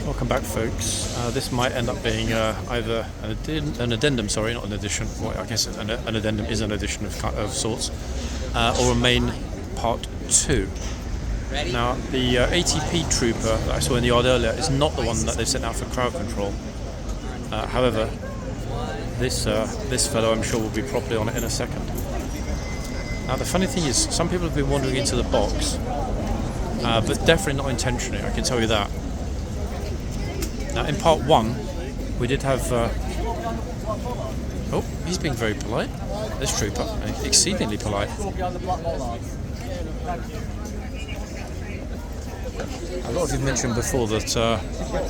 Welcome back, folks. This might end up being either an addendum, sorry, not an addition. Well, I guess an addendum is an addition of sorts, or a main part 2. Now, the ATP trooper that I saw in the yard earlier is not the one that they've sent out for crowd control. However, this fellow I'm sure will be properly on it in a second. Now, the funny thing is, some people have been wandering into the box, but definitely not intentionally, I can tell you that. Now, in part 1, we did have... oh, he's being very polite. This trooper, exceedingly polite. A lot of you mentioned before that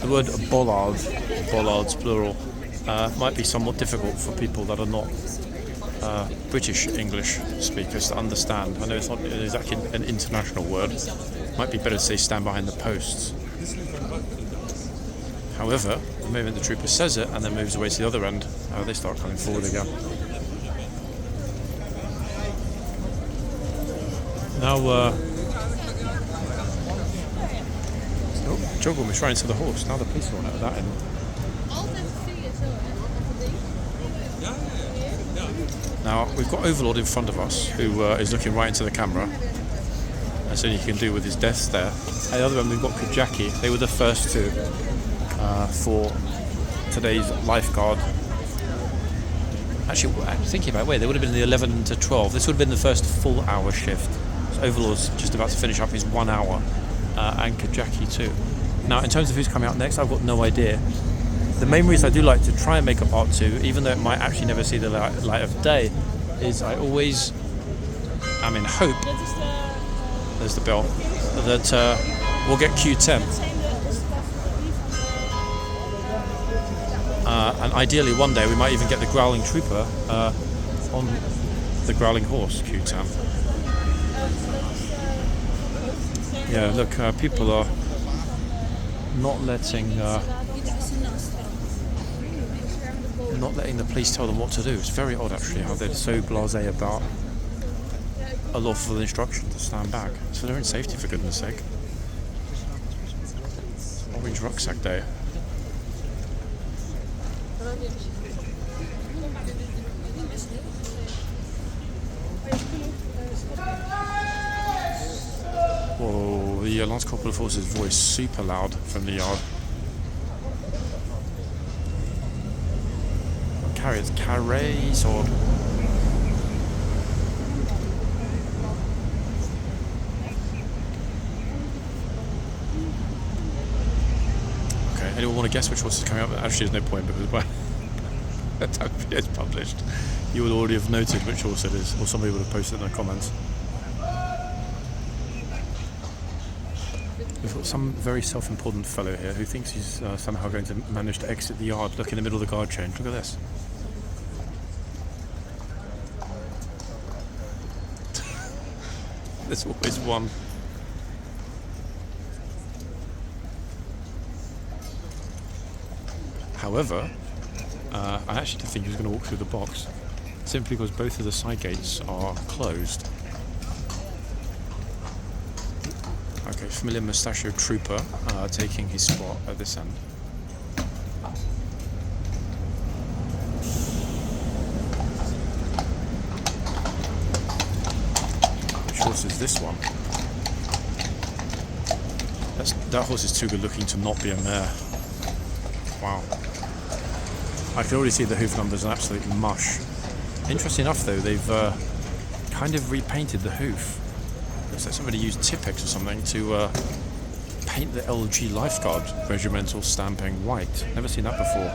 the word bollards plural, might be somewhat difficult for people that are not British English speakers to understand. I know it's not exactly an international word. Might be better to say stand behind the posts. However, the moment the trooper says it and then moves away to the other end, they start coming forward again. Now, Joggle was trying to the horse. Now the police are on out of that end. Now, we've got Overlord in front of us, who is looking right into the camera. That's all he can do with his death stare. At the other end, we've got Kajaki. They were the first two for today's lifeguard. Actually, I'm thinking about wait, they would have been the 11 to 12. This would have been the first full hour shift. So Overlord's just about to finish up his 1 hour, and Kajaki too. Now, in terms of who's coming out next, I've got no idea. The main reason I do like to try and make a part 2, even though it might actually never see the light of day, is I always am in hope, there's the bell, that we'll get Q10. And ideally one day we might even get the growling trooper on the growling horse, Q10. Yeah, look, people are not letting the police tell them what to do. It's very odd, actually, how they're so blasé about a lawful instruction to stand back. It's for their own safety, for goodness sake. It's Orange Rucksack Day. Whoa, the Lance Corporal of Horse's voice super loud from the yard. Carries carry sword. Okay, anyone want to guess which horse is coming up? Actually, there's no point because by the time the video is published, you would already have noted which horse it is, or somebody would have posted in the comments. We've got some very self-important fellow here who thinks he's somehow going to manage to exit the yard. Look in the middle of the guard change. Look at this. There's always one. However, I actually did think he was going to walk through the box, simply because both of the side gates are closed. Okay, familiar mustachioed trooper taking his spot at this end. Which horse is this one? That horse is too good looking to not be a mare. Wow. I can already see the hoof numbers are absolute mush. Interesting enough though, they've kind of repainted the hoof. Looks like somebody used Tipex or something to paint the LG Lifeguard regimental stamping white. Never seen that before.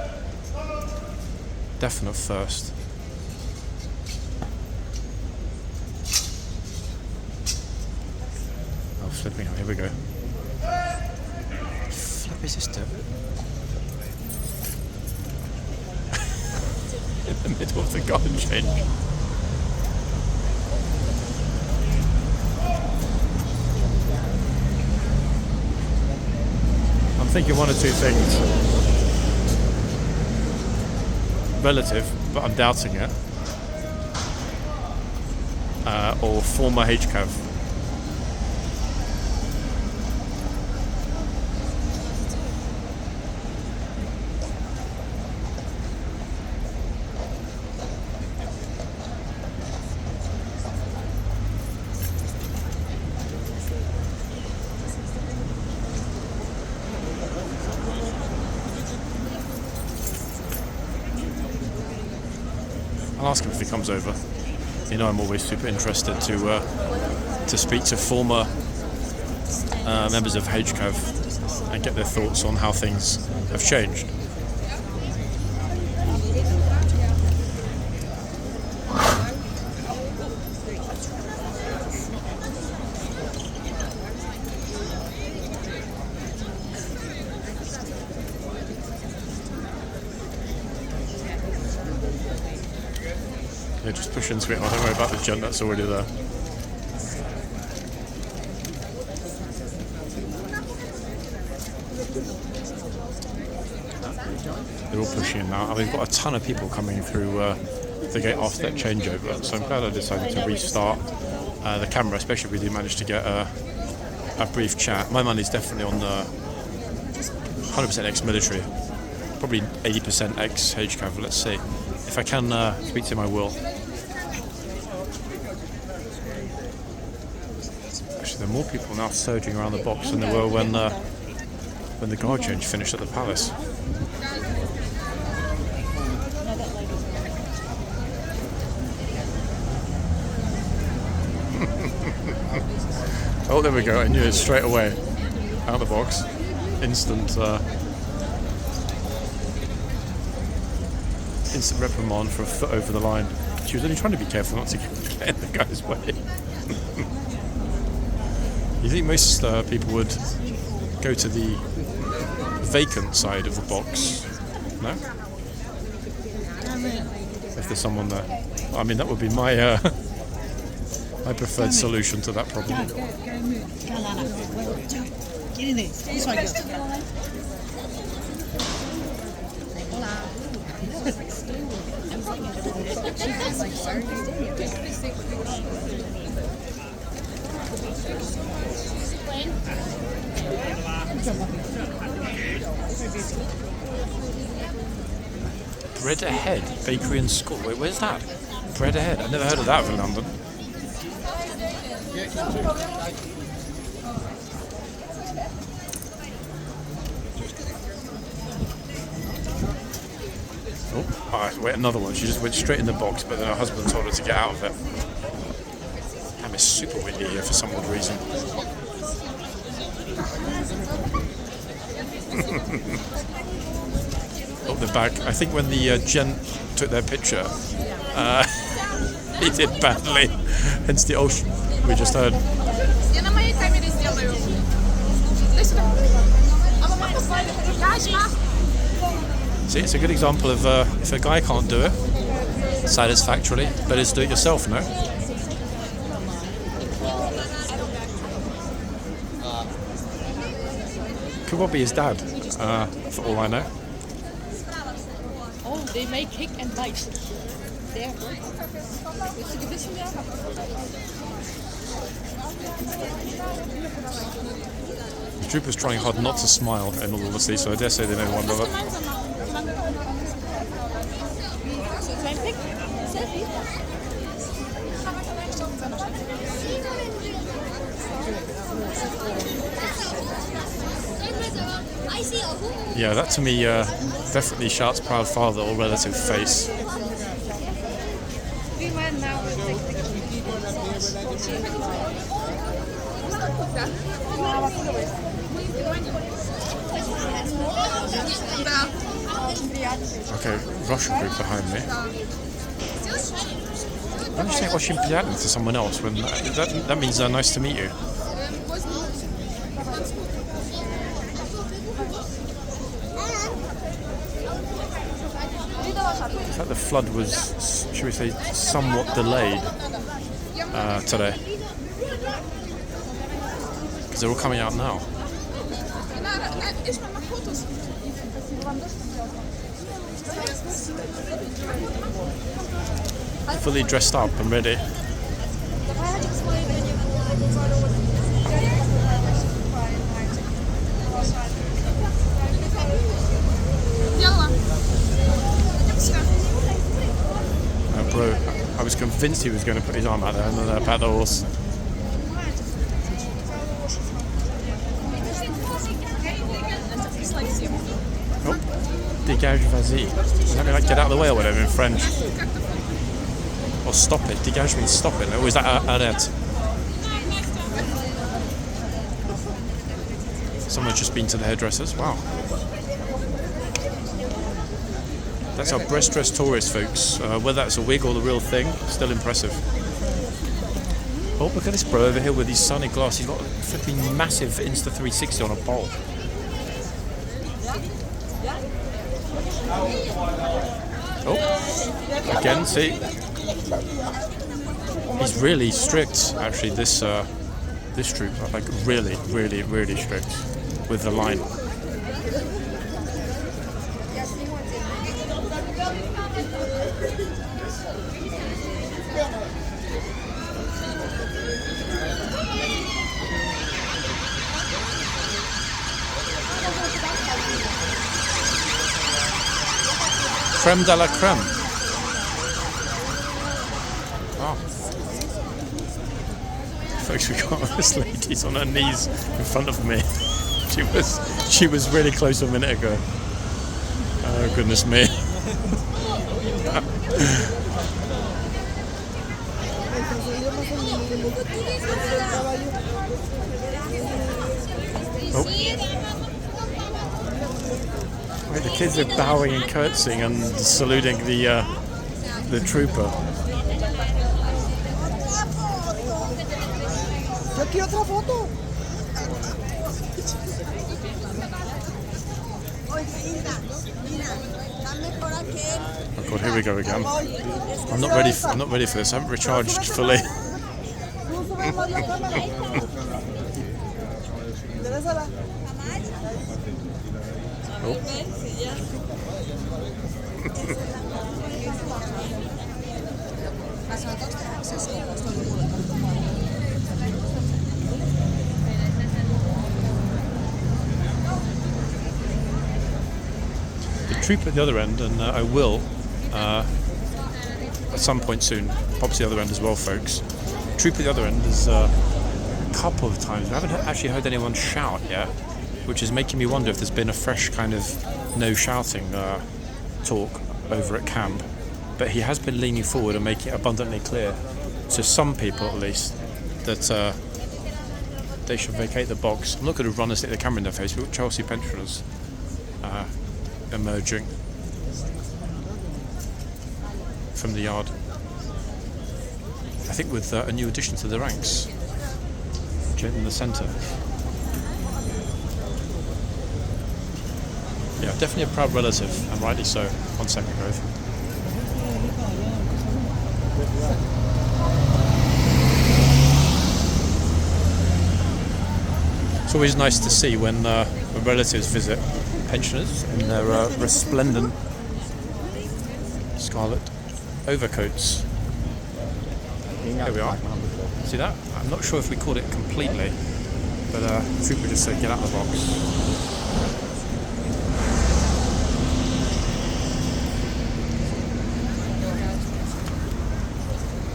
Definite first. Oh, flipping out, here we go. Flip is this do? In the middle of the garden change. I'm thinking one or two things. Relative, but I'm doubting it. Or former HCAV. ask him if he comes over. You know, I'm always super interested to speak to former members of HCAV and get their thoughts on how things have changed. Yeah, just push into it. I don't worry about the jump that's already there. They're all pushing in now. We've got a ton of people coming through the gate after that changeover, so I'm glad I decided to restart the camera, especially if we do manage to get a brief chat. My money's definitely on the 100% ex-military, probably 80% ex-HCAV. Let's see. If I can speak to him, I will. Actually, there are more people now surging around the box than there were when the guard change finished at the palace. Oh, there we go. I knew it straight away. Out of the box. Instant reprimand for a foot over the line. She was only trying to be careful not to get in the guy's way. You think most people would go to the vacant side of the box? No? If there's someone there. I mean, that would be my my preferred solution to that problem. Bread Ahead Bakery and School. Wait, where's that? Bread Ahead. I've never heard of that in London. Oh, alright, wait, another one. She just went straight in the box, but then her husband told her to get out of it. Damn, it's super windy here for some odd reason. Oh, the back. I think when the gent took their picture, he did badly. Hence the ocean we just heard. See, it's a good example of if a guy can't do it satisfactorily, better to do it yourself, no? Could well be his dad, for all I know. Oh, they make cake and bites. There. The trooper's trying hard not to smile, in all honesty, so I dare say they know one another. Yeah, that to me definitely shouts proud father or relative face. Okay, Russian group behind me. Why don't you say очень приятно to someone else when that means nice to meet you? It's like the flood was, should we say, somewhat delayed today. Because they're all coming out now. Fully dressed up and ready. Bro, I was convinced he was going to put his arm out there and then pat the horse. Oh, dégage, vas-y. Does that mean like get out of the way or whatever in French? Or stop it. Dégage means stop it. Or is that arrête? Someone's just been to the hairdressers. Wow. That's our breast dress tourist, folks. Whether that's a wig or the real thing, still impressive. Oh, look at this bro over here with his sunny glass. He's got a flipping massive Insta360 on a bowl. Oh, again, see? He's really strict, actually, this troop. Like, really, really, really strict with the line. Creme de la creme. Oh. Folks, we got this lady's on her knees in front of me. She was really close a minute ago. Oh goodness me. Oh. Right, the kids are bowing and curtsying and saluting the trooper. Oh God, here we go again. I'm not ready for this. I haven't recharged fully. Oh. The troop at the other end, and I will at some point soon, pop to the other end as well, folks. Troop at the other end is a couple of times. I haven't actually heard anyone shout yet, which is making me wonder if there's been a fresh kind of no shouting talk over at camp. But he has been leaning forward and making it abundantly clear to some people at least that they should vacate the box. I'm not going to run and stick the camera in their face. We've got Chelsea pensioners emerging from the yard. I think with a new addition to the ranks in the centre. Yeah, definitely a proud relative, and rightly so. 1 second, Grove. It's always nice to see when relatives visit pensioners in their resplendent scarlet overcoats. Here we are. See that? I'm not sure if we caught it completely, but the trooper just said get out of the box.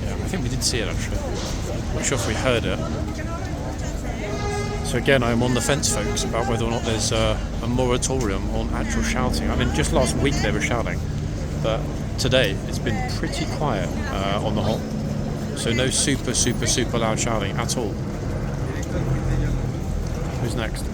I think we did see it actually. Not sure if we heard it. So again, I'm on the fence, folks, about whether or not there's a moratorium on actual shouting. I mean, just last week they were shouting, but today it's been pretty quiet on the whole. So no super, super, super loud shouting at all. Who's next?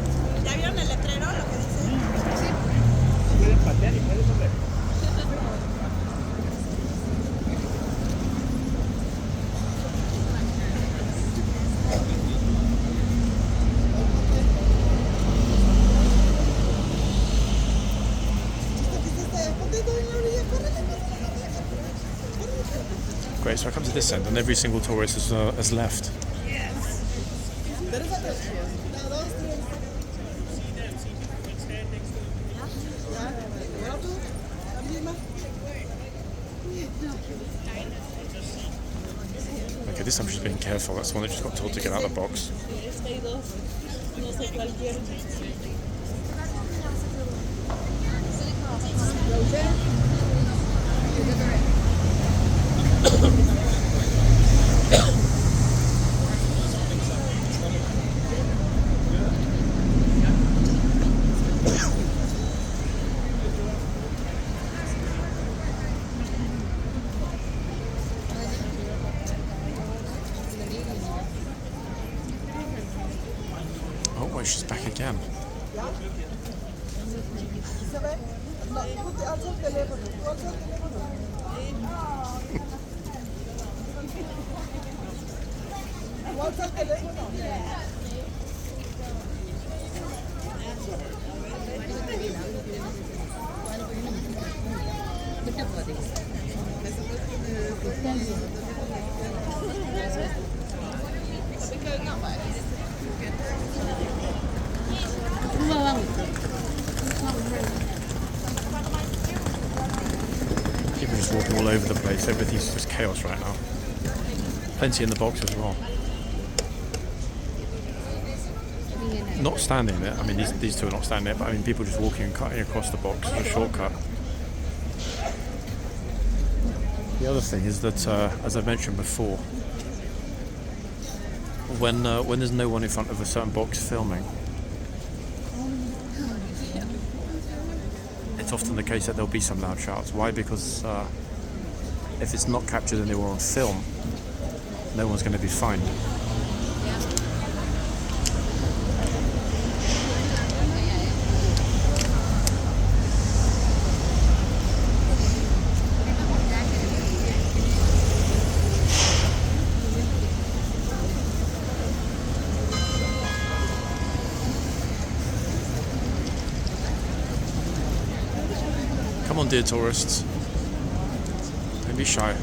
Great, so I come to this end and every single tourist has left. Okay, this time she's being careful. That's the one that just got told to get out of the box. People just walking all over the place. Everything's just chaos right now. Plenty in the box as well. Not standing there. I mean, these two are not standing there, but I mean, people just walking and cutting across the box as a shortcut. The other thing is that, as I mentioned before, when there's no one in front of a certain box filming, it's often the case that there'll be some loud shouts. Why? Because if it's not captured anywhere on film, no one's going to be fined. Come on, dear tourists. Don't be shy.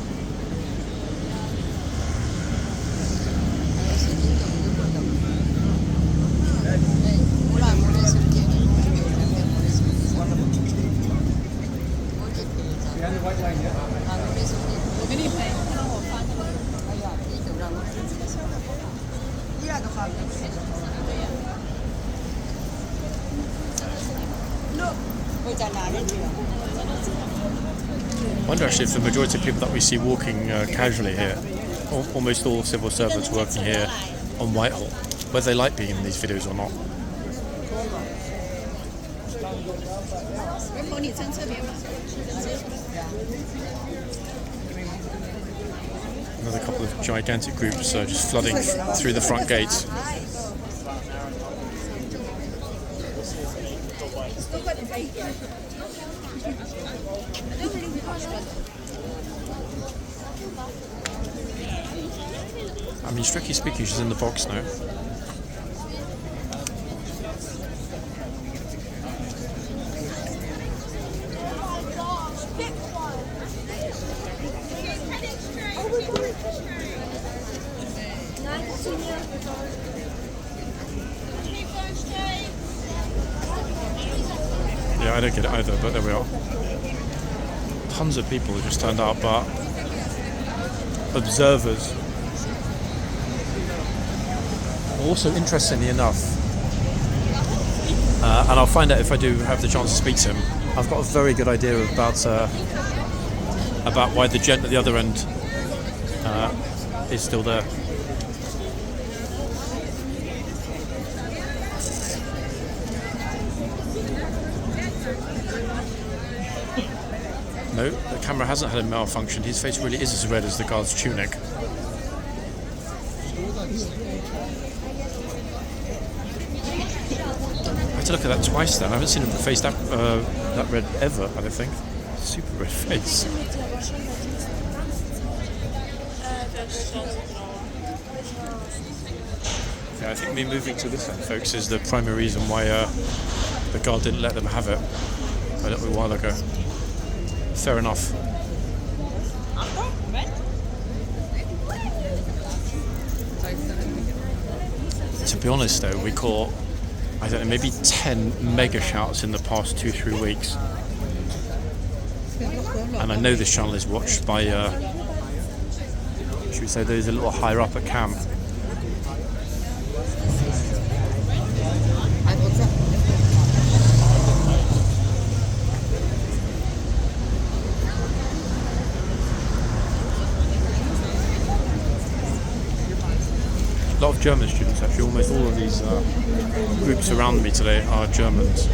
I wonder actually if the majority of people that we see walking casually here, almost all civil servants working here on Whitehall, whether they like being in these videos or not. Another couple of gigantic groups just flooding through the front gates. I mean, strictly speaking, she's in the box now. Yeah, I don't get it either, but there we are. Tons of people have just turned out, but observers. Also, interestingly enough, and I'll find out if I do have the chance to speak to him, I've got a very good idea about why the gent at the other end is still there. No, the camera hasn't had a malfunction. His face really is as red as the guard's tunic. I had to look at that twice then. I haven't seen him face that red ever, I don't think. Super red face. Yeah, I think me moving to this end, folks, is the primary reason why the guard didn't let them have it a little while ago. Fair enough. To be honest though, we caught, I don't know, maybe 10 mega shouts in the past 2-3 weeks. And I know this channel is watched by, should we say, those a little higher up at camp. A lot of German students actually, almost all of these groups around me today are Germans.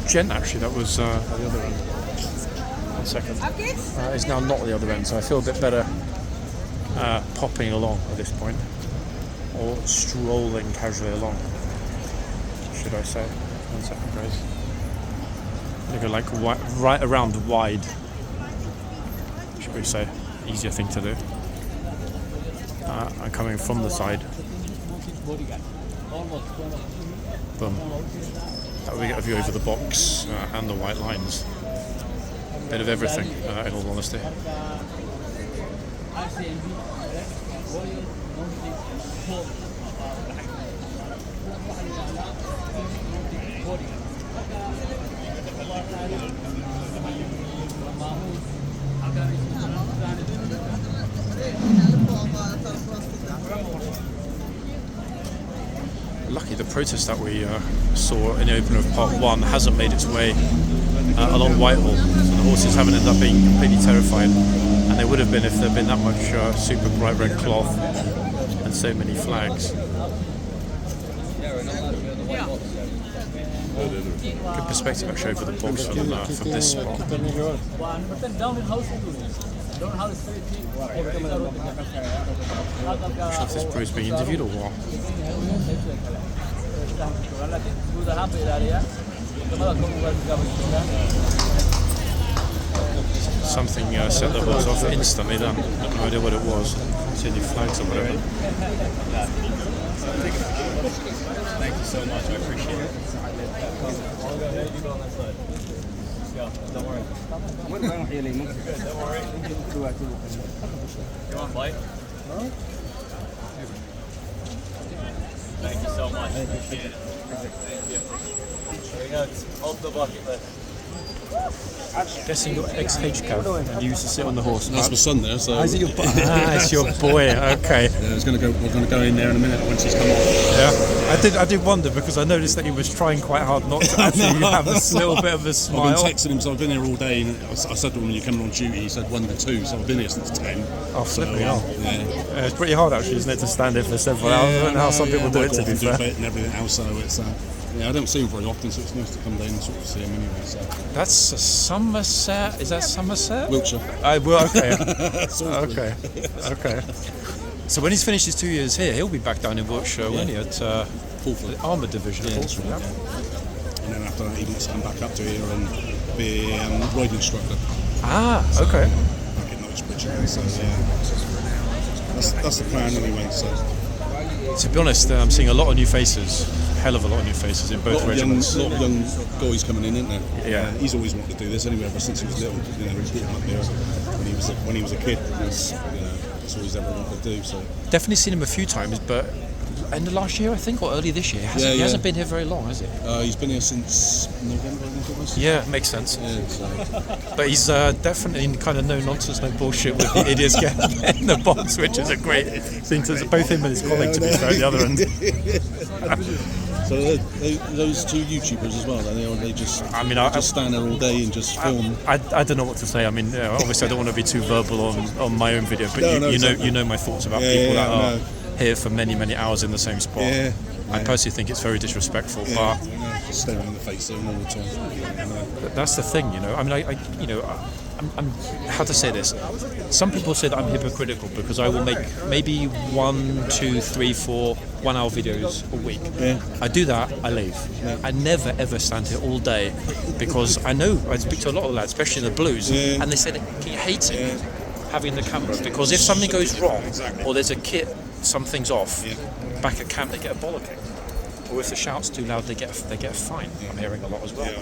gent actually that was at the other end. 1 second. Is now not the other end, so I feel a bit better popping along at this point, or strolling casually along, should I say. 1 second, guys. They go like right around wide, should we say. Easier thing to do. I'm coming from the side. Boom. That way we get a view over the box and the white lines. Bit of everything, in all honesty. Lucky the protest that we saw in the opener of part 1 hasn't made its way along Whitehall, so the horses haven't ended up being completely terrified, and they would have been if there had been that much super bright red cloth and so many flags. Good perspective actually over the box from this spot. I'm not sure if this pro's being interviewed or what. Something set the horse off instantly then. I've no idea what it was. See any flags or whatever. Thank you so much, I appreciate it. Don't worry. Don't worry. Come on, Blake. Thank you so much. I appreciate it. Thank you. There you go. It's off the bucket list. Guessing your ex-H cab and you used to sit on the horse. That's my son there, so. Is it your boy? It's your boy. Okay. Yeah, we're going to go in there in a minute once he's come off. Yeah. I did wonder because I noticed that he was trying quite hard not to actually have a little bit of a smile. I've been texting him, so I've been here all day, and I said to him when you're coming on duty, he said 1 to 2, so I've been here since 10. Oh, flipping hell. Yeah. It's pretty hard actually, isn't it, to stand here for several hours? I don't know how some people do it, to be fair. And everything else, so it's I don't see him very often, so it's nice to come down and sort of see him anyway. So. That's Somerset. Is that Somerset? Wiltshire. Okay. Okay. So when he's finished his 2 years here, he'll be back down in Wiltshire, won't he? At the Armoured Division. Yeah, that's right. And then after that, he wants to come back up to here and be a riding instructor. Okay. Back in Knightsbridge. So that's the plan anyway. So. To be honest, I'm seeing a lot of new faces. Hell of a lot of new faces in both regiments. A lot of young guys coming in, isn't there? Yeah. He's always wanted to do this anyway, ever since he was little. You know, he brought him up there when he was a kid. That's all he's ever wanted to do. So definitely seen him a few times, but end of last year, I think, or early this year. He hasn't been here very long, has he? He's been here since November, I think it was. Yeah, makes sense. Yeah, so. But he's definitely kind of no nonsense, no bullshit with the idiots getting in the box, which is a great thing to both him and his colleague, to be fair, at the other end. So those two YouTubers as well, they just stand there all day and just film. I don't know what to say. I mean, obviously I don't want to be too verbal on my own video, but you know my thoughts about people that are here for many hours in the same spot. I personally think it's very disrespectful, but just staring in the face of them all the time. That's the thing, you know. I mean, I'm how to say this. Some people say that I'm hypocritical because I will make maybe 1, 2, 3, 4 1-hour videos a week. Yeah. I do that, I leave. Yeah. I never ever stand here all day because I know I speak to a lot of lads, especially in the blues, and they say they hate it having the camera because if something goes wrong or there's a kit, something's off, back at camp they get a bollocking. Or if the shout's too loud, they get a fine. I'm hearing a lot as well.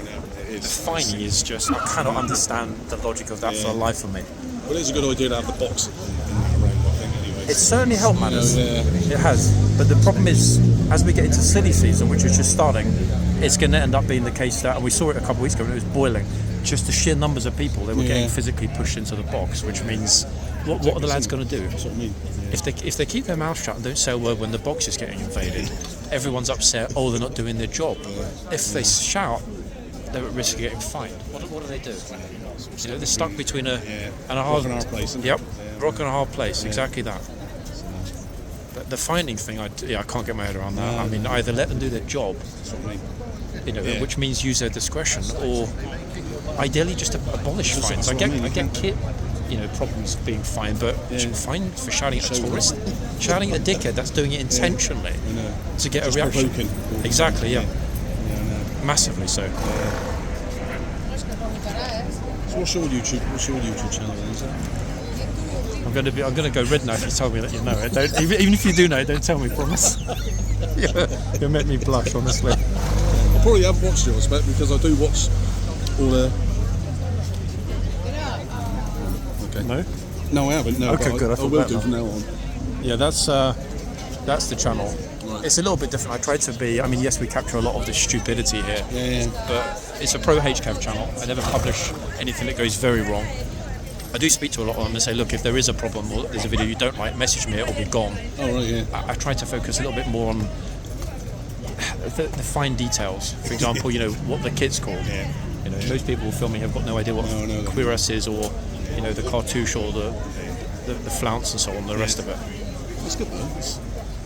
The fining is just, I cannot understand the logic of that for the life of me. Well, it's a good idea to have the box in that round, I think, anyway. It's certainly helped matters. It has. But the problem is, as we get into silly season, which is just starting, it's going to end up being the case that, and we saw it a couple of weeks ago when it was boiling, just the sheer numbers of people, they were getting physically pushed into the box, which means, what are the lads going to do? That's what I mean. If they keep their mouth shut and don't say a word when the box is getting invaded, everyone's upset, they're not doing their job. If they shout, they're at risk of getting fined. What do they do? You know, they're stuck between a hard place. Yep, rock and a hard place, exactly that. the finding thing, I can't get my head around that. I mean, either let them do their job, That's what I mean. which means use their discretion, or ideally just abolish That's fines. what I mean. I get kit, problems being fined, but fine for shouting at a tourist, shouting at a dickhead that's doing it intentionally to get Just a reaction. provoking. Exactly, yeah. Yeah, I know. Massively so. So what's your YouTube channel then? Is it? I'm gonna go red now if you tell me that you know it. Don't, even if you do know it, don't tell me, promise. You'll make me blush, honestly. I probably have watched yours, but because I do watch all the. Okay. No? No, I haven't. No. Okay, but good. I I thought will that do now. from now on. Yeah, that's the channel. Right. It's a little bit different. I tried to be. I mean, yes, we capture a lot of the stupidity here, Yeah. but it's a pro HCAV channel. I never publish anything that goes very wrong. I do speak to a lot of them and say, look, if there is a problem or there's a video you don't like, message me, it'll be gone. Oh right, yeah. I try to focus a little bit more on the fine details. For example, what the kid's called. Yeah. Most people filming have got no idea what No. cuirass is, or the cartouche, or the flounce and so on, the rest of it. That's good though. It's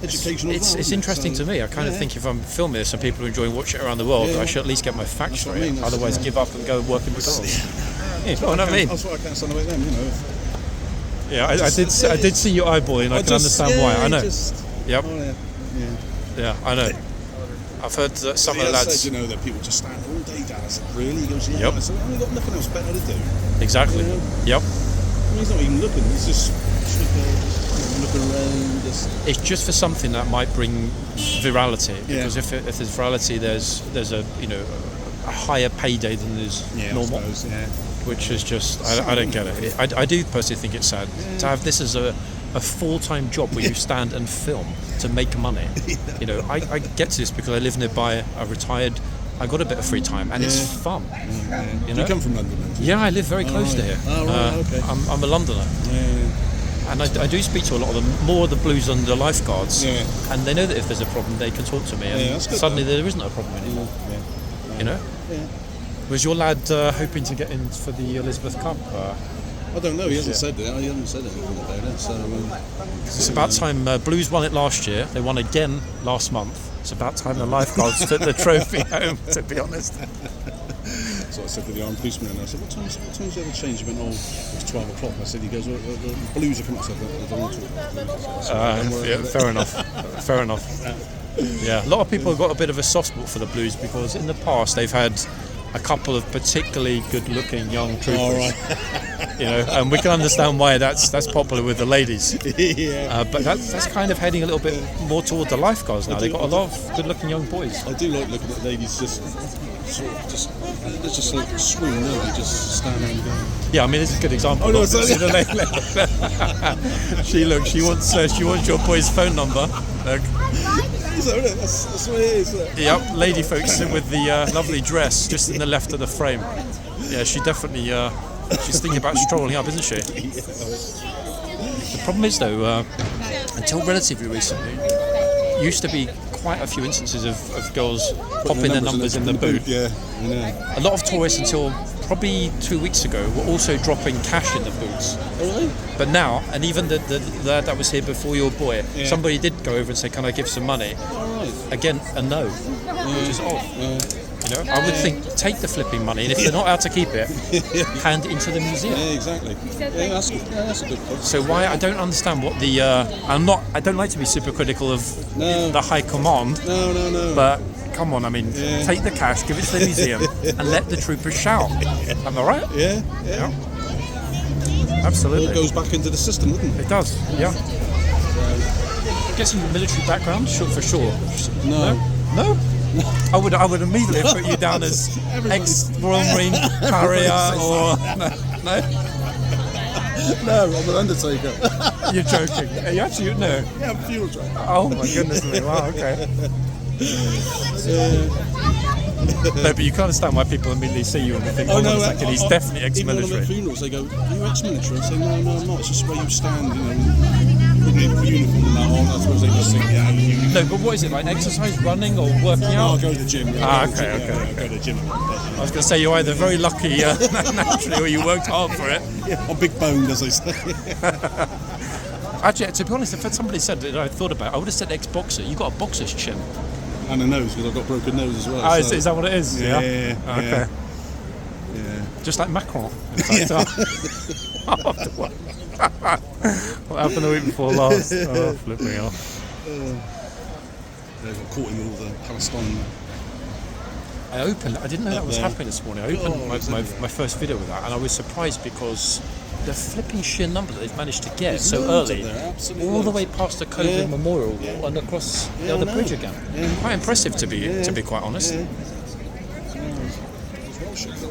educational. as well, It's isn't it? interesting So, to me. I kind of think if I'm filming this and people are enjoying watching it around the world, Yeah. I should at least get my facts That's what I right. mean, that's- Otherwise, give up and go and work in McDonald's. You know what I mean? That's what I can't stand about them. Yeah, I did see your eyeballing, and I can understand why. I know. Yep. Oh, Yeah, I know. I've heard that some of the lads. said, that people just stand all day, Dad. I said, really? He goes, yeah. Yep. I said, I've got nothing else better to do. Exactly. Yeah. Yep. I mean, he's not even looking. He's just looking around. Just It's just for something that might bring virality. Yeah. Because if there's virality, there's a a higher payday than is normal. I suppose, yeah. Which is just I don't get it. I do personally think it's sad to have this as a full-time job where you stand and film to make money. I get to this because I live nearby. I retired. I got a bit of free time and it's fun. Do you come from London then? Yeah, I live very close to here. Oh, right, okay. I'm a Londoner, Yeah. and I do speak to a lot of them, more of the blues and the lifeguards, Yeah. and they know that if there's a problem, they can talk to me, and that's good, suddenly there isn't a problem anymore. Yeah. Yeah. Was your lad hoping to get in for the Elizabeth Cup? I don't know. He hasn't said that. He hasn't said anything about it. So It's about time. Blues won it last year. They won again last month. It's about time the lifeguards took the trophy home, to be honest. So I said to the armed policeman, and I said, what time's the other change? He went, it's 12 o'clock. I said, he goes, well, the Blues are coming. I said, I don't want to talk about Blues. I said, Yeah, fair enough. Fair enough. Yeah, a lot of people have got a bit of a soft spot for the Blues because in the past they've had a couple of particularly good-looking young troopers. All right. And we can understand why that's popular with the ladies. Yeah. But that's kind of heading a little bit more toward the lifeguards now. They've got a lot of good-looking young boys. I do like looking at ladies just sort of just like swing, don't they? Just stand there and go. Yeah, I mean, it's a good example. Oh, no, of sorry. She wants your boy's phone number. Look. That's what it is. Yep, lady folks with the lovely dress just in the left of the frame. Yeah, she definitely, she's thinking about strolling up, isn't she? The problem is though, until relatively recently, used to be quite a few instances of girls popping their numbers in the boot. Yeah, I know. A lot of tourists until probably 2 weeks ago were also dropping cash in the boots. Really? But now, and even the lad that was here before your boy, Yeah. somebody did go over and say, can I give some money? All right. Again, a no, which is odd. Yeah. I would think take the flipping money, and if they're not allowed to keep it, hand it into the museum. Yeah, exactly. Yeah, that's good. Yeah, that's a good point. So why I don't understand what the I don't like to be super critical of No. the high command, No. but come on, I mean, take the cash, give it to the museum, and let the troopers shout. Am I right? Yeah. Yeah. All Absolutely. goes back into the system, doesn't it? It does. Yeah. Get some military background, for sure. No. No? I would immediately put you down as ex-Royal Marine carrier or no. No, I'm an undertaker. You're joking. Are you actually no? Yeah, I'm a funeral driver. Oh my goodness me! Wow. Okay. No, but you can't understand why people immediately see you and they think, hold on a second, he's definitely Even when I'm ex-military. at funerals, they go, are you ex-military? I say, no, I'm not. It's just where you stand, with the uniform and that on. I suppose they just think, yeah, you. No, but what is it, like exercise, running or working I'll out? go to the gym. Ah, okay. I go to the gym. I was going to say you're either very lucky naturally or you worked hard for it. I'm big boned, as they say. Actually, to be honest, if somebody said that I thought about it, I would have said ex-boxer. You got a boxer's chin. And a nose, because I've got broken nose as well. Oh, so. is that what it is? Yeah. Okay. Yeah. Just like Macron. In fact, what happened the week before last? Oh, flipping off. They got caught in all the Palestine. I didn't know that was happening this morning. I opened my first video with that, and I was surprised because the flipping sheer number that they've managed to get so early, all the way past the COVID memorial wall and across the other bridge again. Quite impressive to be quite honest.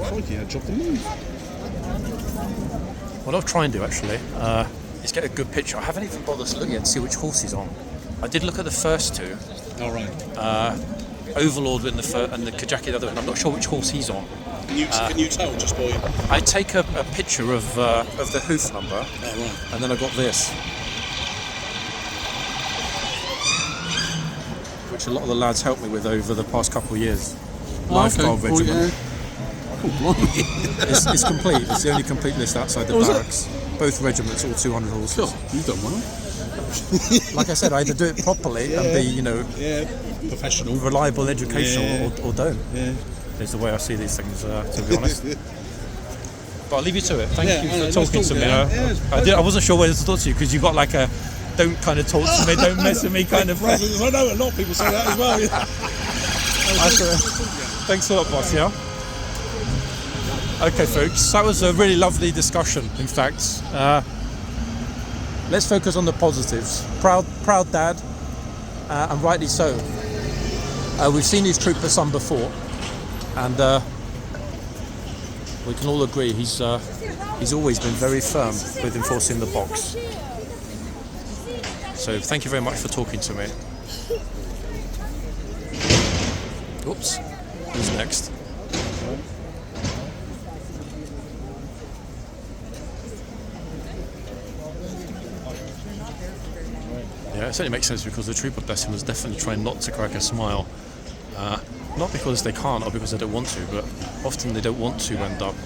Crikey, I dropped the move. What I'll try and do actually is get a good picture. I haven't even bothered to look yet and see which horse he's on. I did look at the first two. All right. Overlord and the Kajaki the other one. I'm not sure which horse he's on. Can you tell just by? I take a picture of the hoof number, right. and then I got this, which a lot of the lads helped me with over the past couple of years. Lifeguard regiment. It's complete. It's the only complete list outside the barracks. Both regiments, all 200 horses. Sure, you've done well. Like I said, I either do it properly and be, professional, reliable, educational, or don't. Yeah. Is the way I see these things, to be honest. But I'll leave you to it. Thank you for talking to me. I wasn't sure whether to talk to you because you got like a don't kind of talk to me, don't mess with me kind of. I know a lot of people say that as well. Thanks a lot, boss. Yeah. Okay, folks, that was a really lovely discussion. In fact, let's focus on the positives. Proud dad, and rightly so. We've seen his trooper son before, and we can all agree he's always been very firm with enforcing the box. So thank you very much for talking to me. Oops, who's next? Yeah, it certainly makes sense because the trooper, bless him, was definitely trying not to crack a smile. Not because they can't or because they don't want to, but often they don't want to end up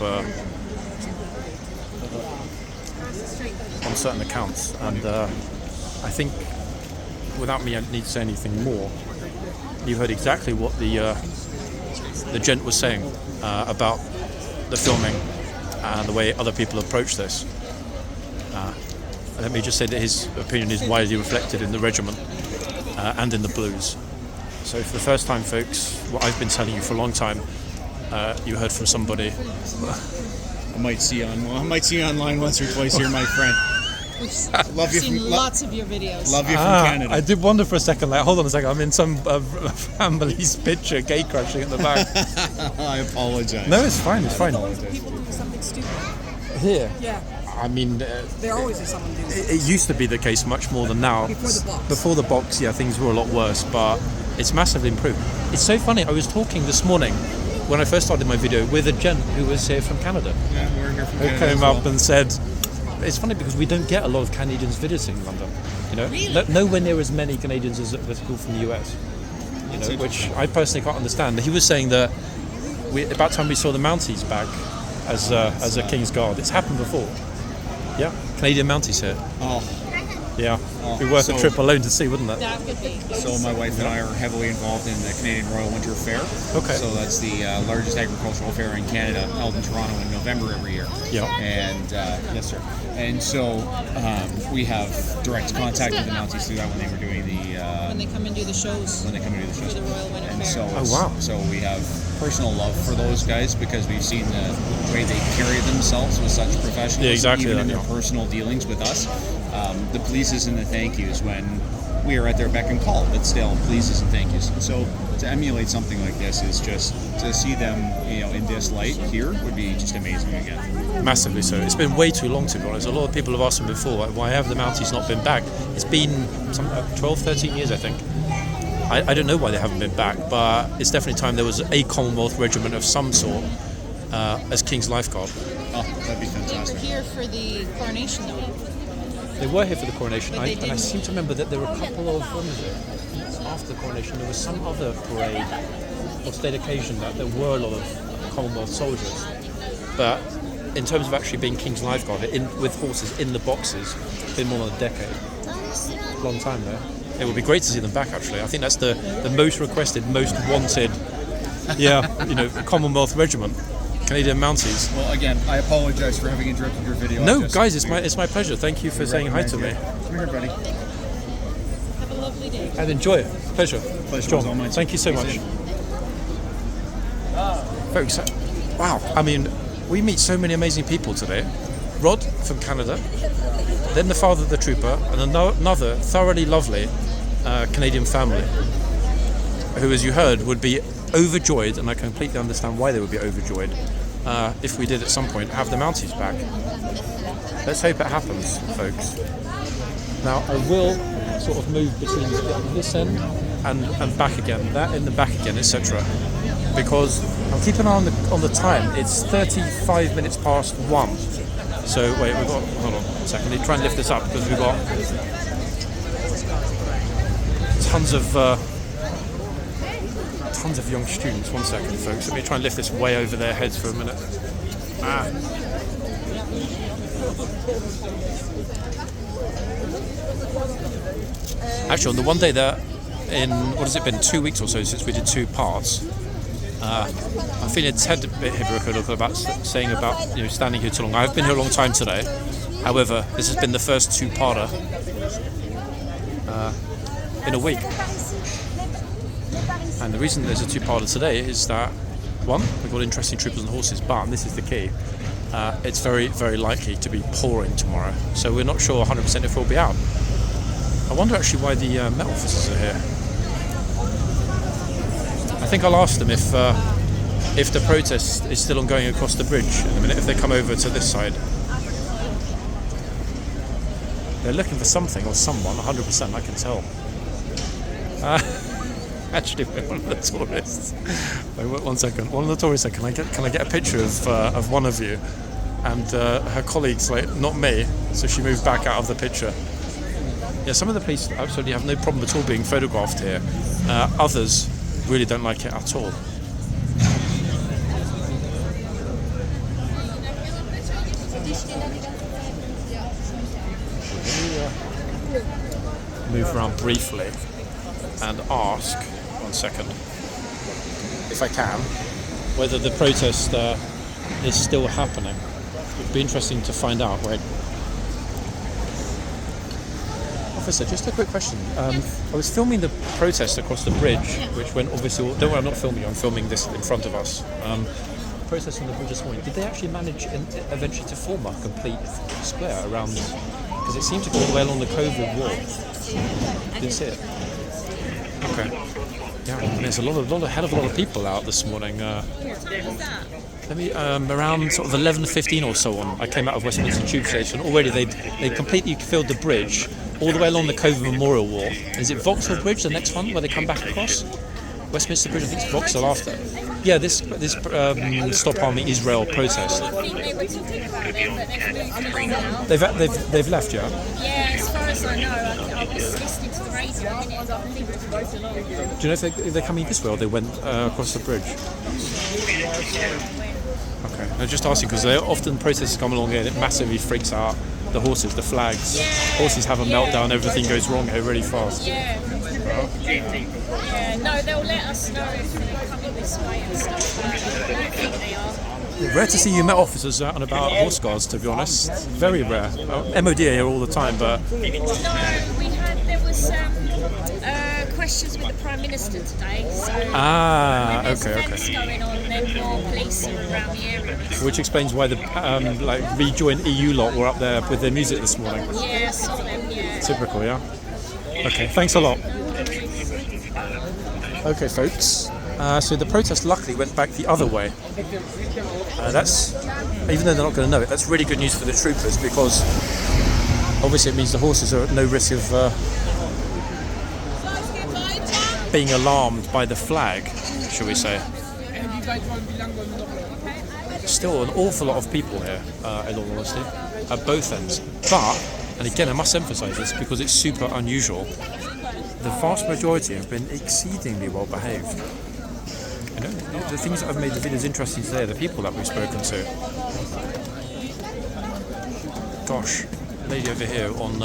on certain accounts. And I think, without me need to say anything more, you heard exactly what the gent was saying about the filming and the way other people approach this. Let me just say that his opinion is widely reflected in the regiment and in the Blues. So for the first time, folks, what I've been telling you for a long time, you heard from somebody. I might see you online once or twice here, my friend. We've seen lots of your videos. Love you from Canada. I did wonder for a second, like, hold on a second, I'm in some family's picture, gate crashing at the back. I apologize. No, it's fine, it's fine. People do something stupid. Here? Yeah. I mean, There always is someone doing something. it used to be the case much more than now. Before the box. Before the box, yeah, things were a lot worse, but it's massively improved. It's so funny, I was talking this morning, when I first started my video, with a gent who was here from Canada. Yeah, we're here from Who Canada. came up and said, it's funny because we don't get a lot of Canadians visiting London, you know? Really? Nowhere near as many Canadians as people from the US, you know, which I personally can't understand. He was saying that about time we saw the Mounties back as a kingsguard. It's happened before. Yeah, Canadian Mounties here. Oh, Yeah, it'd be worth a trip alone to see, wouldn't it? That would be. so my wife and I are heavily involved in the Canadian Royal Winter Fair. Okay. So that's the largest agricultural fair in Canada, held in Toronto in November every year. Yeah. And yes, sir. And so we have direct contact with the Mounties through that when they were doing the When they come and do the shows. when they come to do the For shows. the Royal Winter And Fair. so, Oh, wow. so we have personal love for those guys because we've seen the way they carry themselves with such professionalism, Yeah, exactly even that, in their yeah. personal dealings with us. The pleases and the thank yous when we are at their beck and call, but still pleases and thank yous. So to emulate something like this is just to see them, in this light here would be just amazing again. Massively so. It's been way too long, to be honest. A lot of people have asked me before, like, why have the Mounties not been back? It's been 12, 13 years, I think. I don't know why they haven't been back, but it's definitely time there was a Commonwealth regiment of some sort as King's Lifeguard. Oh, that'd be They were fantastic. here for the coronation, though. They were here for the coronation, But they and I didn't- seem to remember that there were a couple of, when was it? After the coronation, there was some other parade or state occasion that there were a lot of Commonwealth soldiers. But in terms of actually being King's Lifeguard, with horses in the boxes, it's been more than a decade. Long time there. It would be great to see them back, actually. I think that's the most requested, most wanted, Commonwealth Regiment, Canadian Mounties. Well, again, I apologize for having interrupted your video. No, guys, it's my pleasure. Thank you for saying hi to me. Come here, buddy. Have a lovely day. And enjoy it. Pleasure. Pleasure was all mine. Thank you so much. Folks, wow. I mean, we meet so many amazing people today. Rod from Canada, then the father of the trooper, and another thoroughly lovely Canadian family, who, as you heard, would be overjoyed, and I completely understand why they would be overjoyed, if we did at some point have the Mounties back. Let's hope it happens, folks. Now, I will sort of move between this end and back again, that and the back again, etc. Because I'm keeping an eye on the time. It's 35 minutes past 1. So wait, hold on a second. Let me try and lift this up because we've got tons of young students. 1 second, folks. Let me try and lift this way over their heads for a minute. Actually, on the one day that what has it been, 2 weeks or so since we did 2 parts, I'm feeling a tad bit hypocritical about saying about standing here too long. I've been here a long time today. However, this has been the first 2-parter in a week. And the reason there's a 2-parter today is that, one, we've got interesting troopers and horses, but, and this is the key, it's very, very likely to be pouring tomorrow. So we're not sure 100% if we'll be out. I wonder actually why the Met officers are here. I think I'll ask them if the protest is still ongoing across the bridge in a minute, if they come over to this side. They're looking for something or someone, 100%, I can tell. Actually, one of the tourists. Wait, 1 second. One of the tourists said, "Can I get a picture of one of you?" And her colleagues, not me, so she moved back out of the picture. Yeah, some of the police absolutely have no problem at all being photographed here. Others really don't like it at all. Move around briefly and ask, 1 second, if I can, whether the protest is still happening. It would be interesting to find out. Wait. Officer, just a quick question. I was filming the protest across the bridge, which went obviously... Don't worry, I'm not filming you, I'm filming this in front of us. Protest on the bridge this morning. Did they actually manage eventually to form a complete square around... Because it seemed to go all the way along the COVID wall. Didn't see it. Okay. Yeah, there's a hell of a lot of people out this morning. Let me around sort of 11:15 or so on. I came out of Westminster Tube Station. Already they completely filled the bridge all the way along the COVID Memorial Wall. Is it Vauxhall Bridge, the next one, where they come back across? Westminster Bridge, I think it's Vauxhall after. Yeah, this Stop Arming Israel protest. I think they were talking about it, but they've moved on now. They've left, yeah? Yeah, as far as I know, I was listening to the radio a minute ago. I think it was both along. Do you know if they're coming this way or they went across the bridge? Okay, I'm just asking because often protesters come along here and it massively freaks out the horses, the flags. Yeah, horses have a meltdown, everything goes wrong here really fast. Yeah. Yeah, no, they'll let us know if they're coming this way and stuff, but I don't think they are. Rare to see you Met officers out and about horse guards, to be honest. Very rare. MOD are here all the time, but... No, there was questions with the Prime Minister today, so when there's events going on, then more police are around the area. Which explains why the rejoined EU lot were up there with their music this morning. Yeah, I saw them, yeah. Typical, yeah? Okay, thanks a lot. Okay, folks. So the protest luckily went back the other way. That's, even though they're not going to know it, that's really good news for the troopers because obviously it means the horses are at no risk of being alarmed by the flag, shall we say. Still an awful lot of people here, in all honesty, at both ends. But, and again I must emphasise this because it's super unusual, the vast majority have been exceedingly well behaved. You know, the things that have made the videos interesting today are the people that we've spoken to. Gosh, lady over here on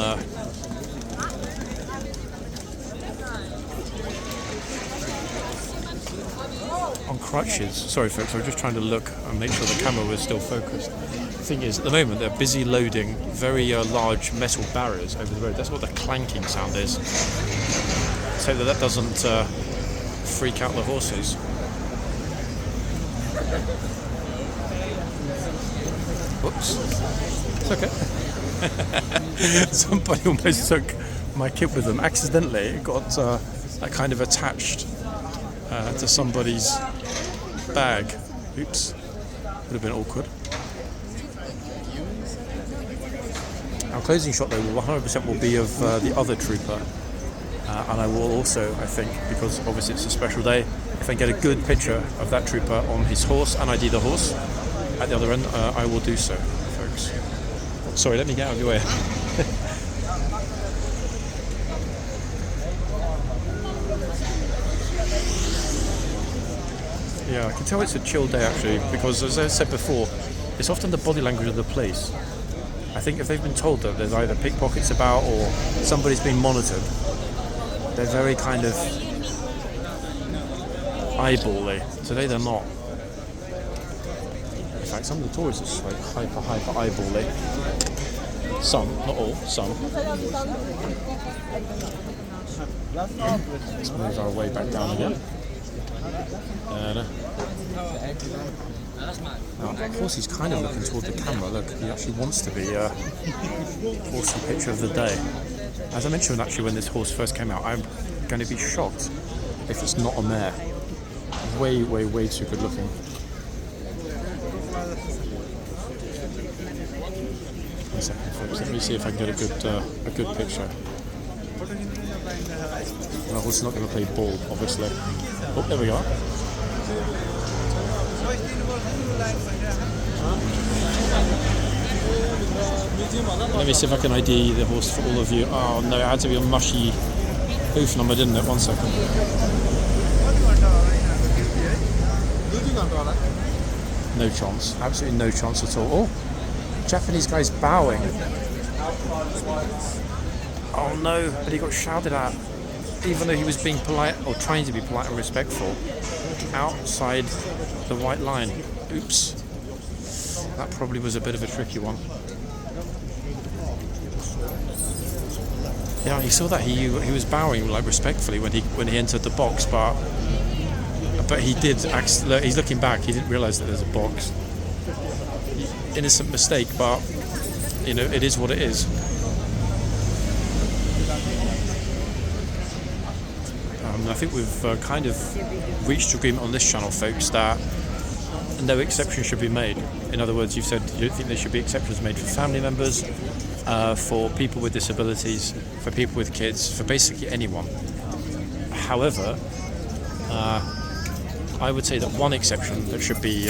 on crutches. Sorry folks, I was just trying to look and make sure the camera was still focused. The thing is, at the moment they're busy loading very large metal barriers over the road. That's what the clanking sound is. So that doesn't freak out the horses. Whoops. It's okay. Somebody almost took my kid with them. Accidentally, it got that kind of attached to somebody's bag. Oops. Would have been awkward. Our closing shot though 100% will be of the other trooper. And I will also, I think, because obviously it's a special day, if I get a good picture of that trooper on his horse and ID the horse at the other end, I will do so, folks. Sorry, let me get out of your way. Yeah, I can tell it's a chill day actually, because as I said before, it's often the body language of the police. I think if they've been told that there's either pickpockets about or somebody's being monitored, they're very kind of eyeball-y. Today they're not. In fact, some of the tourists are like hyper eyeball-y. Some, not all, some. Let's move our way back down again. Now, of course, he's kind of looking toward the camera. Look, he actually wants to be a awesome picture of the day. As I mentioned, actually, when this horse first came out, I'm going to be shocked if it's not a mare. Way, way, way too good looking. One second, folks. Let me see if I can get a good picture. My horse is not going to play ball, obviously. Oh, there we go. Let me see if I can ID the horse for all of you. Oh no, it had to be a mushy hoof number, didn't it? 1 second. No chance. Absolutely no chance at all. Oh, Japanese guy's bowing. Oh no, but he got shouted at. Even though he was being polite, or trying to be polite and respectful, outside the white line. Oops. That probably was a bit of a tricky one. Yeah, he saw that he was bowing like respectfully when he entered the box, but he did. He's looking back. He didn't realise that there's a box. Innocent mistake, but you know it is what it is. I think we've kind of reached agreement on this channel, folks, that no exception should be made. In other words, you've said you don't think there should be exceptions made for family members, for people with disabilities, for people with kids, for basically anyone. However, I would say that one exception that should be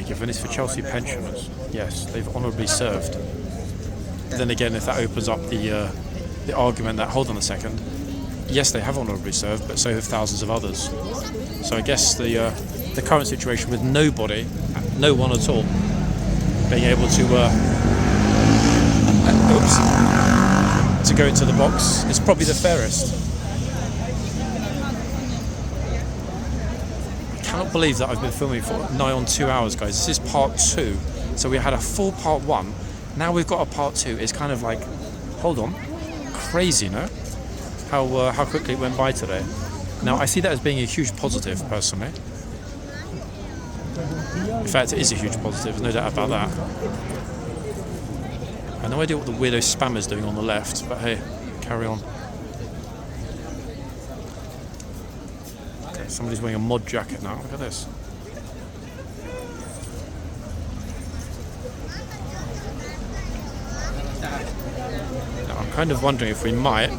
given is for Chelsea pensioners. Yes, they've honourably served. Then again, if that opens up the argument that, hold on a second, yes, they have honourably served, but so have thousands of others. So I guess the current situation with nobody, no one at all, being able to go into the box is probably the fairest. I cannot believe that I've been filming for nigh on 2 hours, guys. This is part 2. So we had a full part 1. Now we've got a part 2. It's kind of like, hold on, crazy, no? How quickly it went by today. Now I see that as being a huge positive, personally. In fact, it is a huge positive, there's no doubt about that. I have no idea what the weirdo spammer's doing on the left, but hey, carry on. Okay, somebody's wearing a mod jacket now, look at this. Now, I'm kind of wondering if we might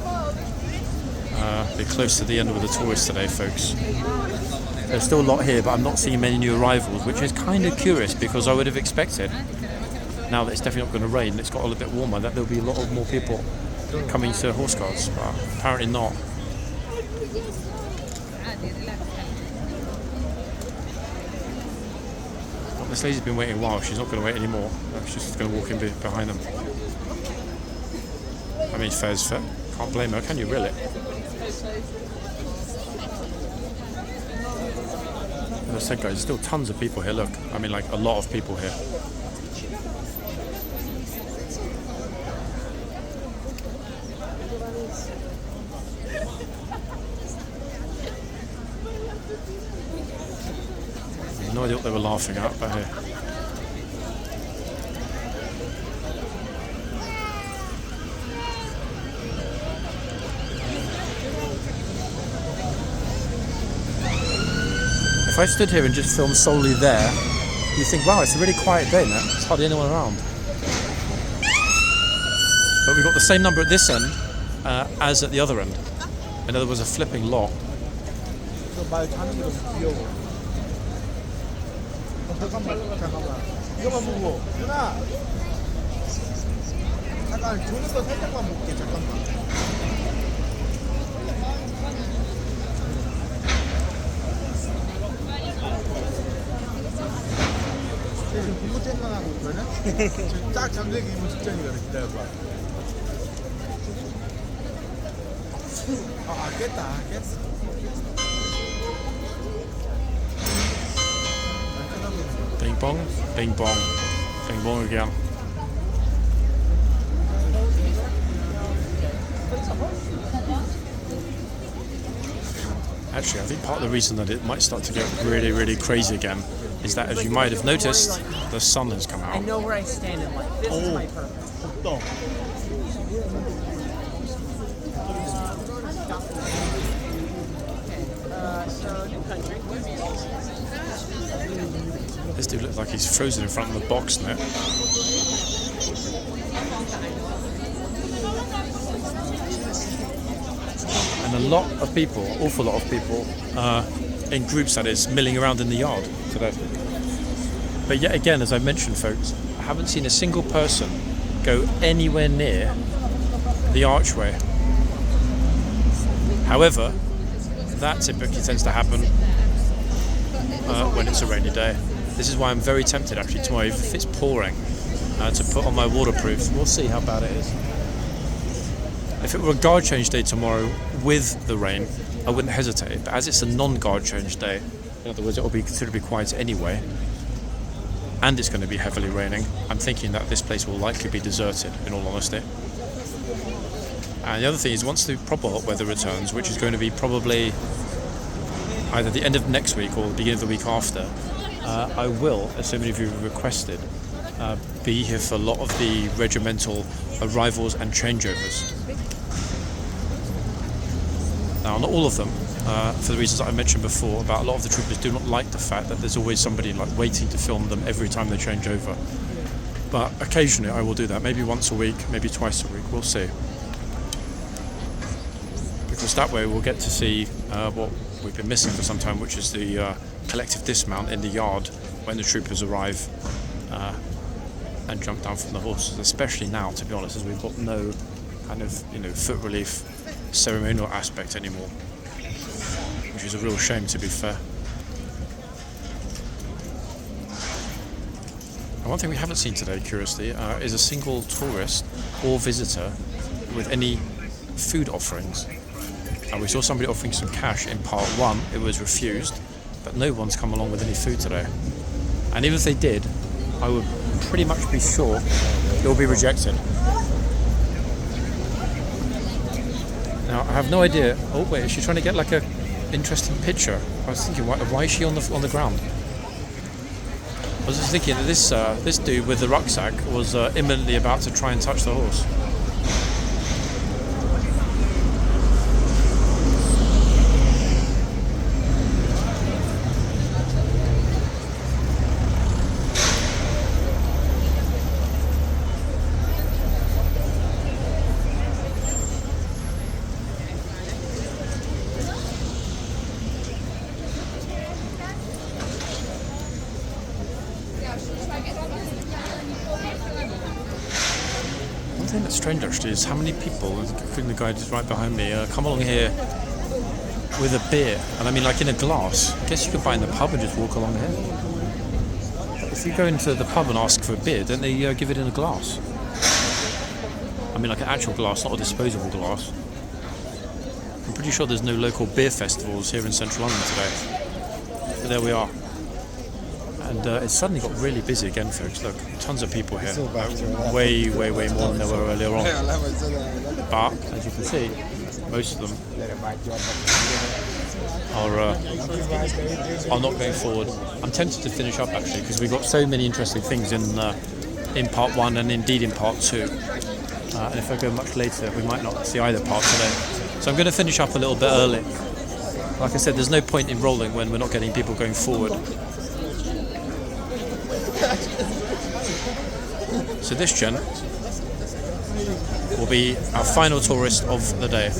be close to the end with the tourists today, folks. There's still a lot here, but I'm not seeing many new arrivals, which is kind of curious because I would have expected, now that it's definitely not going to rain and it's got a little bit warmer, that there'll be a lot of more people coming to horse guards, but apparently not. Well, this lady's been waiting a while, she's not going to wait anymore. She's just going to walk in behind them. I mean, fair's fair. Can't blame her, can you really? I said, guys, there's still tons of people here. Look, I mean, like a lot of people here. No idea what they were laughing at, but here. If I stood here and just filmed solely there, you think, wow, it's a really quiet day now. There's hardly anyone around. But we've got the same number at this end as at the other end. In other words, a flipping lot. 잠깐만. 이거만 보고. 누나. 잠깐 조는 거 살짝만 볼게. 잠깐만. 지금 공부 생각하고 있거든? 지금 딱 잠들기 입은 직전이거든. 기다려봐. 깼다. 깼어. Bing bong, bing bong, bing bong again. Actually, I think part of the reason that it might start to get really, really crazy again is that, as you might have noticed, the sun has come out. I know where I stand in life. This is my purpose. So new country. This dude looks like he's frozen in front of the box net. And a lot of people, awful lot of people, in groups that is, milling around in the yard today. But yet again, as I mentioned, folks, I haven't seen a single person go anywhere near the archway. However, that typically tends to happen when it's a rainy day. This is why I'm very tempted, actually, tomorrow, if it's pouring, to put on my waterproofs. We'll see how bad it is. If it were a guard change day tomorrow with the rain, I wouldn't hesitate. But as it's a non-guard change day, in other words, it will be considerably quiet anyway, and it's going to be heavily raining, I'm thinking that this place will likely be deserted, in all honesty. And the other thing is, once the proper hot weather returns, which is going to be probably either the end of next week or the beginning of the week after, I will, as so many of you have requested, be here for a lot of the regimental arrivals and changeovers. Now, not all of them, for the reasons that I mentioned before, about a lot of the troopers do not like the fact that there's always somebody like waiting to film them every time they change over. But occasionally I will do that, maybe once a week, maybe twice a week, we'll see. Because that way we'll get to see what we've been missing for some time, which is the collective dismount in the yard when the troopers arrive and jump down from the horses, especially now, to be honest, as we've got no kind of, foot relief ceremonial aspect anymore, which is a real shame, to be fair. And one thing we haven't seen today, curiously, is a single tourist or visitor with any food offerings. We saw somebody offering some cash in part one. It was refused, but no one's come along with any food today. And even if they did, I would pretty much be sure it will be rejected. Now, I have no idea. Oh wait, is she trying to get like a interesting picture? I was thinking, why is she on the ground? I was just thinking that this dude with the rucksack was imminently about to try and touch the horse. One thing that's strange actually is how many people, including the guy just right behind me, come along here with a beer, and I mean like in a glass. I guess you could buy in the pub and just walk along here. If you go into the pub and ask for a beer, don't they give it in a glass? I mean like an actual glass, not a disposable glass. I'm pretty sure there's no local beer festivals here in central London today, but there we are. And it's suddenly got really busy again, folks. Look, tons of people here. Way more than there were earlier on. But, as you can see, most of them are not going forward. I'm tempted to finish up, actually, because we've got so many interesting things in part 1 and indeed in part 2. And if I go much later, we might not see either part today. So I'm going to finish up a little bit early. Like I said, there's no point in rolling when we're not getting people going forward. So this gent will be our final tourist of the day.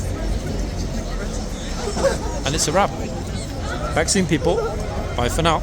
And it's a wrap. Back soon, people. Bye for now.